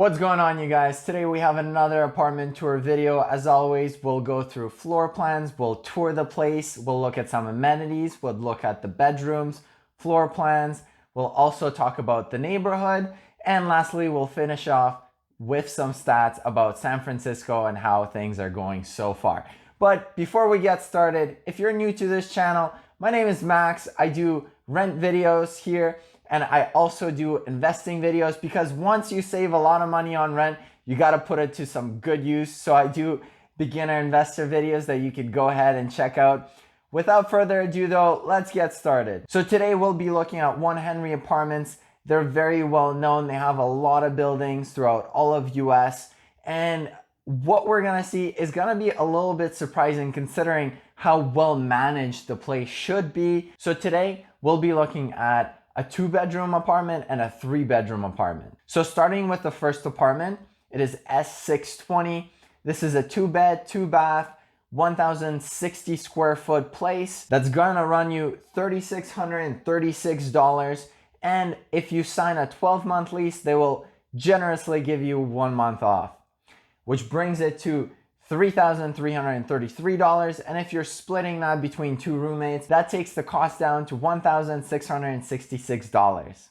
What's going on, you guys? Today we have another apartment tour video. As always, we'll go through floor plans, we'll tour the place, we'll look at some amenities, we'll look at the bedrooms, floor plans, we'll also talk about the neighborhood, and lastly, we'll finish off with some stats about San Francisco and how things are going so far. But before we get started, if you're new to this channel, my name is Max. I do rent videos here, and I also do investing videos because once you save a lot of money on rent, you got to put it to some good use. So I do beginner investor videos that you could go ahead and check out. Without further ado though, let's get started. So today we'll be looking at One Henry Apartments. They're very well known. They have a lot of buildings throughout all of US. And what we're gonna see is gonna be a little bit surprising considering how well managed the place should be. So today we'll be looking at a 2-bedroom apartment and a 3-bedroom apartment. So starting with the first apartment, it is S620. This is a 2-bed, 2-bath, 1,060 square foot place that's gonna run you $3,636. And if you sign a 12-month lease, they will generously give you 1 month off, which brings it to $3,333. And if you're splitting that between 2 roommates, that takes the cost down to $1,666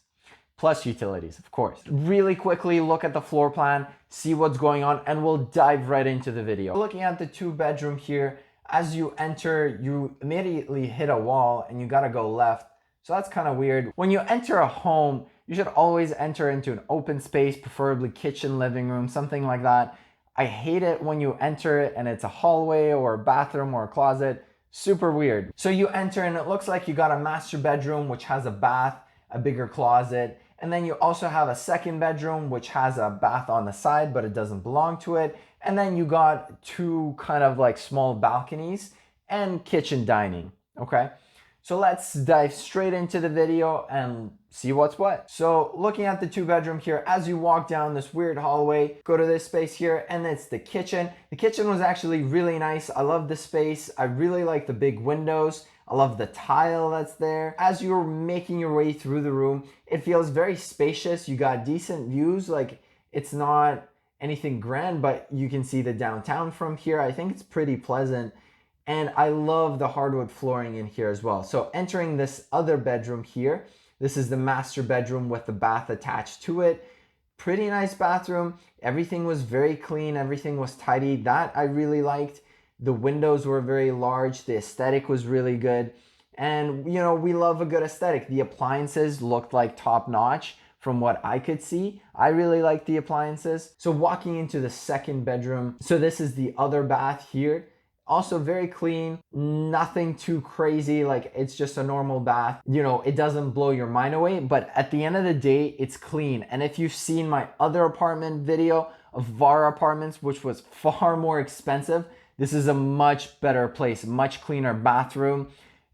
plus utilities, of course. Really quickly look at the floor plan, see what's going on, and we'll dive right into the video. Looking at the 2-bedroom here, as you enter, you immediately hit a wall and you gotta go left. So that's kind of weird. When you enter a home, you should always enter into an open space, preferably kitchen, living room, something like that. I hate it when you enter it and it's a hallway or a bathroom or a closet. Super weird. So you enter and it looks like you got a master bedroom which has a bath, a bigger closet, and then you also have a second bedroom which has a bath on the side but it doesn't belong to it. And then you got 2 kind of like small balconies and kitchen dining, okay? So let's dive straight into the video and see what's what. So looking at the 2-bedroom here, as you walk down this weird hallway, go to this space here, and it's the kitchen. The kitchen was actually really nice. I love the space. I really like the big windows. I love the tile that's there. As you're making your way through the room, it feels very spacious. You got decent views. Like, it's not anything grand, but you can see the downtown from here. I think it's pretty pleasant. And I love the hardwood flooring in here as well. So entering this other bedroom here, this is the master bedroom with the bath attached to it. Pretty nice bathroom. Everything was very clean. Everything was tidy. That I really liked. The windows were very large. The aesthetic was really good. And you know, we love a good aesthetic. The appliances looked like top notch from what I could see. I really like the appliances. So walking into the second bedroom. So this is the other bath here. Also very clean, nothing too crazy, like it's just a normal bath. You know, it doesn't blow your mind away, but at the end of the day, it's clean. And if you've seen my other apartment video of VAR apartments, which was far more expensive, this is a much better place, much cleaner bathroom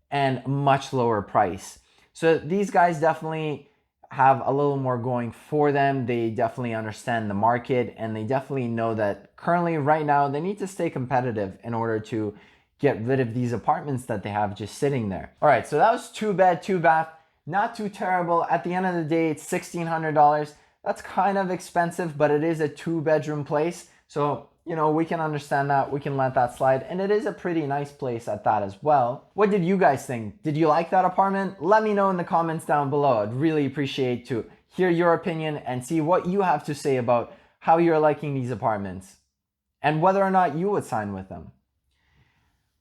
and much lower price. So these guys definitely have a little more going for them. They definitely understand the market and they definitely know that currently right now they need to stay competitive in order to get rid of these apartments that they have just sitting there. All right, so that was 2-bed, 2-bath, not too terrible. At the end of the day, it's $1,600. That's kind of expensive, but it is a 2-bedroom place. So, you know, we can understand that, we can let that slide. And it is a pretty nice place at that as well. What did you guys think? Did you like that apartment? Let me know in the comments down below. I'd really appreciate to hear your opinion and see what you have to say about how you're liking these apartments and whether or not you would sign with them.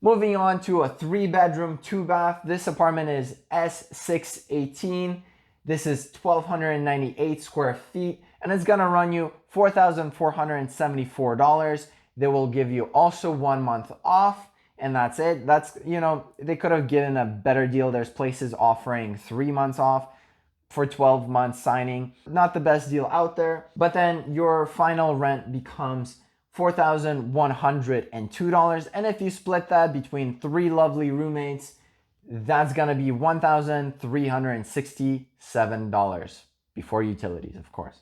Moving on to a 3-bedroom, 2-bath. This apartment is S618. This is 1,298 square feet, and it's gonna run you $4,474. They will give you also 1 month off, and that's it. That's, you know, they could have given a better deal. There's places offering 3 months off for 12 months signing. Not the best deal out there, but then your final rent becomes $4,102. And if you split that between 3 lovely roommates, that's gonna be $1,367 before utilities, of course.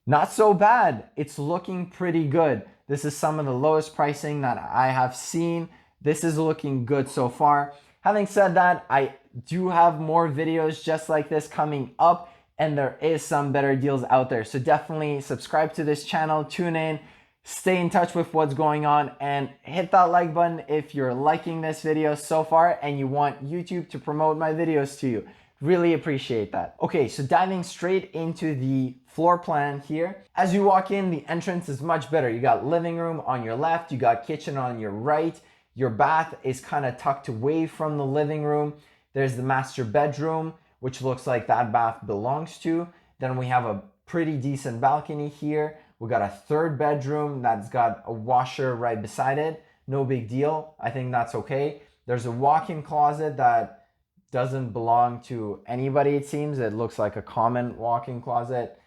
Not so bad. It's looking pretty good. This is some of the lowest pricing that I have seen. This is looking good so far. Having said that, I do have more videos just like this coming up, and there is some better deals out there. So definitely subscribe to this channel, tune in, stay in touch with what's going on, and hit that like button if you're liking this video so far and you want YouTube to promote my videos to you. Really appreciate that. Okay, so diving straight into the floor plan here. As you walk in, the entrance is much better. You got living room on your left, you got kitchen on your right. Your bath is kind of tucked away from the living room. There's the master bedroom, which looks like that bath belongs to. Then we have a pretty decent balcony here. We got a third bedroom that's got a washer right beside it. No big deal. I think that's okay. There's a walk-in closet that doesn't belong to anybody, it seems. It looks like a common walk-in closet.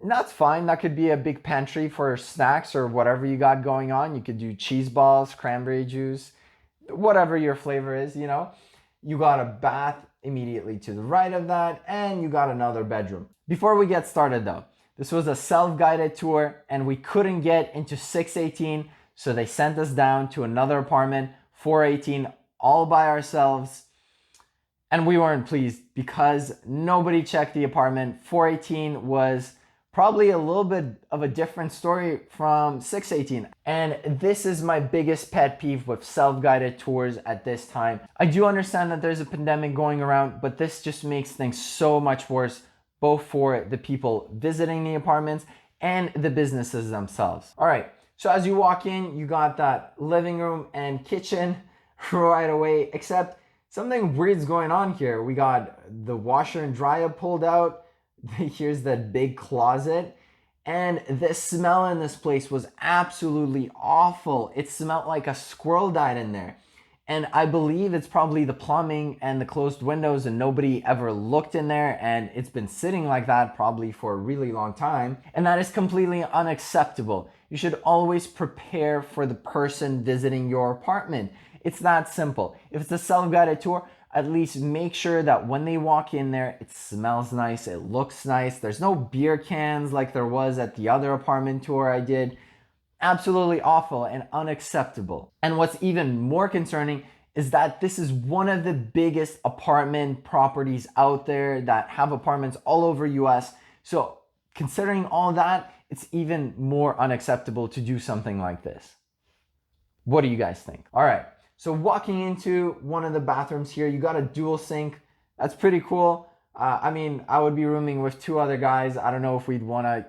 And that's fine. That could be a big pantry for snacks or whatever you got going on. You could do cheese balls, cranberry juice, whatever your flavor is, you know. You got a bath immediately to the right of that, and you got another bedroom. Before we get started though, this was a self-guided tour and we couldn't get into 618, so they sent us down to another apartment, 418, all by ourselves. And we weren't pleased because nobody checked the apartment. 418 was probably a little bit of a different story from 618. And this is my biggest pet peeve with self-guided tours at this time. I do understand that there's a pandemic going around, but this just makes things so much worse, both for the people visiting the apartments and the businesses themselves. All right, so as you walk in, you got that living room and kitchen right away, except something weird's going on here. We got the washer and dryer pulled out. Here's that big closet. And the smell in this place was absolutely awful. It smelled like a squirrel died in there. And I believe it's probably the plumbing and the closed windows and nobody ever looked in there, and it's been sitting like that probably for a really long time. And that is completely unacceptable. You should always prepare for the person visiting your apartment. It's that simple. If it's a self-guided tour, at least make sure that when they walk in there, it smells nice, it looks nice. There's no beer cans like there was at the other apartment tour I did. Absolutely awful and unacceptable. And what's even more concerning is that this is one of the biggest apartment properties out there that have apartments all over US. So considering all that, it's even more unacceptable to do something like this. What do you guys think? All right. So walking into one of the bathrooms here, you got a dual sink. That's pretty cool. I mean, I would be rooming with two other guys. I don't know if we'd want to,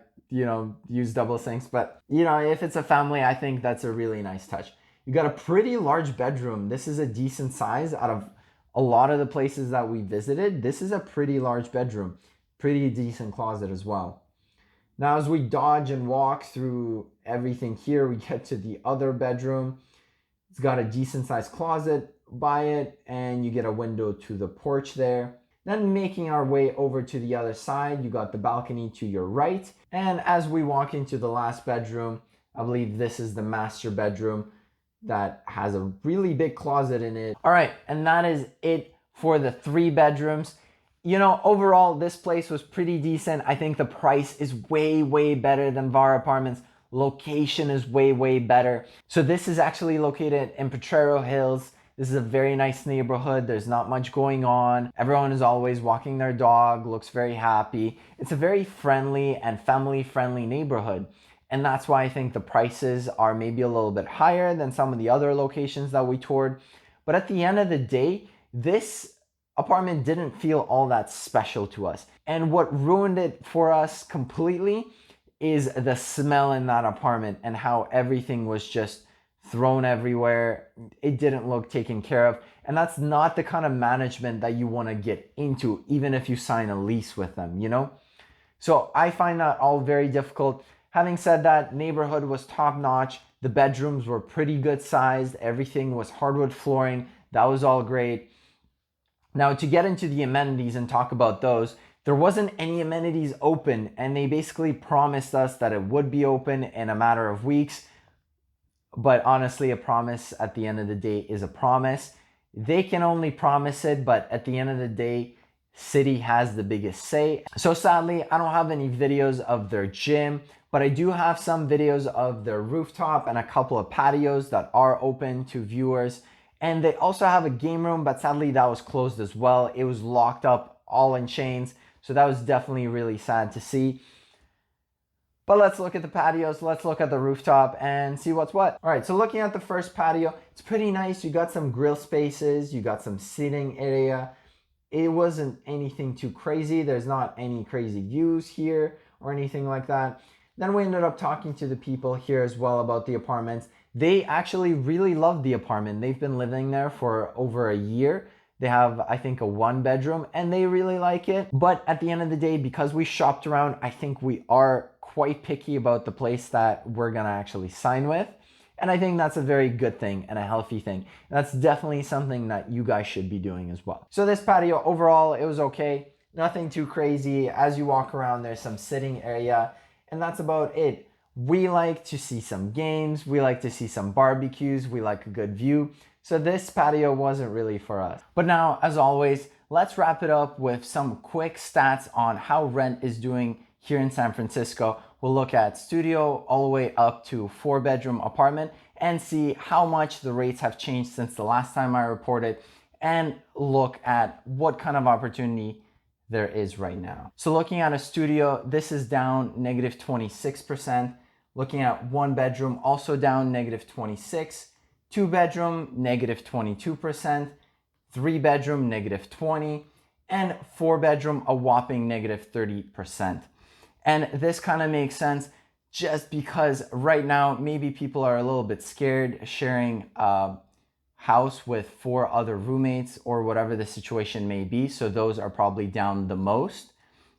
use double sinks, but if it's a family, I think that's a really nice touch. You got a pretty large bedroom. This is a decent size out of a lot of the places that we visited. This is a pretty large bedroom, pretty decent closet as well. Now, as we dodge and walk through everything here, we get to the other bedroom. It's got a decent sized closet by it, and you get a window to the porch there. Then making our way over to the other side, you got the balcony to your right. And as we walk into the last bedroom, I believe this is the master bedroom that has a really big closet in it. All right, and that is it for the 3 bedrooms. Overall, this place was pretty decent. I think the price is way, way better than VAR Apartments. Location is way, way better. So this is actually located in Potrero Hills. This is a very nice neighborhood. There's not much going on. Everyone is always walking their dog, looks very happy. It's a very friendly and family-friendly neighborhood. And that's why I think the prices are maybe a little bit higher than some of the other locations that we toured. But at the end of the day, this apartment didn't feel all that special to us. And what ruined it for us completely is the smell in that apartment and how everything was just thrown everywhere. It didn't look taken care of. And that's not the kind of management that you want to get into, even if you sign a lease with them, So I find that all very difficult. Having said that, neighborhood was top notch. The bedrooms were pretty good sized. Everything was hardwood flooring. That was all great. Now, to get into the amenities and talk about those, there wasn't any amenities open, and they basically promised us that it would be open in a matter of weeks. But honestly, a promise at the end of the day is a promise. They can only promise it, but at the end of the day, city has the biggest say. So sadly, I don't have any videos of their gym, but I do have some videos of their rooftop and a couple of patios that are open to viewers. And they also have a game room, but sadly that was closed as well. It was locked up all in chains. So that was definitely really sad to see. But let's look at the patios, let's look at the rooftop and see what's what. All right, so looking at the first patio, it's pretty nice. You got some grill spaces, you got some seating area. It wasn't anything too crazy. There's not any crazy views here or anything like that. Then we ended up talking to the people here as well about the apartments. They actually really loved the apartment. They've been living there for over a year. They have, I think, a 1-bedroom and they really like it. But at the end of the day, because we shopped around, I think we are quite picky about the place that we're gonna actually sign with. And I think that's a very good thing and a healthy thing. And that's definitely something that you guys should be doing as well. So this patio overall, it was okay. Nothing too crazy. As you walk around, there's some sitting area and that's about it. We like to see some games. We like to see some barbecues. We like a good view. So this patio wasn't really for us. But now, as always, let's wrap it up with some quick stats on how rent is doing here in San Francisco. We'll look at studio all the way up to 4-bedroom apartment and see how much the rates have changed since the last time I reported and look at what kind of opportunity there is right now. So looking at a studio, this is down negative 26%. Looking at 1-bedroom, also down negative 26%. 2-bedroom, negative 22%. 3-bedroom, negative 20%. And 4-bedroom, a whopping negative 30%. And this kind of makes sense just because right now, maybe people are a little bit scared sharing a house with 4 other roommates or whatever the situation may be. So those are probably down the most.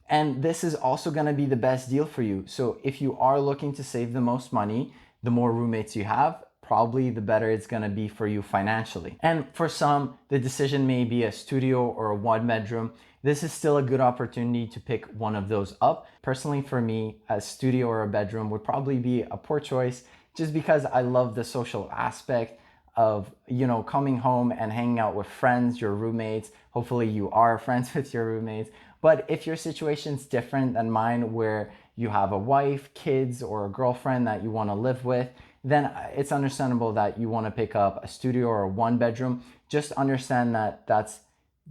And this is also going to be the best deal for you. So if you are looking to save the most money, the more roommates you have, probably the better it's going to be for you financially. And for some, the decision may be a studio or a 1-bedroom. This is still a good opportunity to pick one of those up. Personally, for me, a studio or a bedroom would probably be a poor choice just because I love the social aspect of, you know, coming home and hanging out with friends, your roommates. Hopefully you are friends with your roommates. But if your situation's different than mine, where you have a wife, kids, or a girlfriend that you want to live with, then it's understandable that you want to pick up a studio or a 1-bedroom. Just understand that that's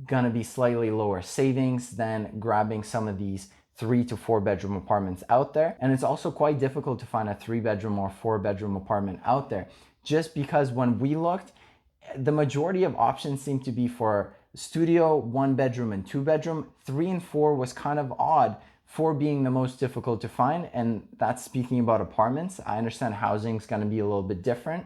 gonna be slightly lower savings than grabbing some of these 3 to 4-bedroom apartments out there. And it's also quite difficult to find a 3-bedroom or 4-bedroom apartment out there, just because when we looked, the majority of options seem to be for studio, 1-bedroom and 2-bedroom. 3 and 4 was kind of odd, 4 being the most difficult to find. And that's speaking about apartments. I understand housing is gonna be a little bit different.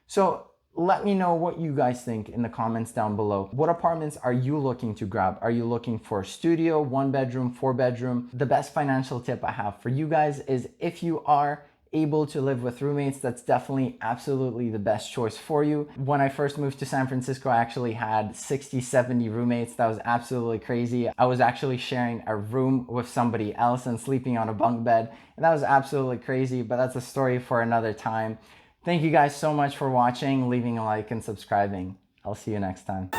So let me know what you guys think in the comments down below. What apartments are you looking to grab? Are you looking for studio, 1-bedroom, 4-bedroom? The best financial tip I have for you guys is if you are able to live with roommates, that's definitely absolutely the best choice for you. When I first moved to San Francisco, I actually had 60, 70 roommates. That was absolutely crazy. I was actually sharing a room with somebody else and sleeping on a bunk bed. And that was absolutely crazy, but that's a story for another time. Thank you guys so much for watching, leaving a like and subscribing. I'll see you next time.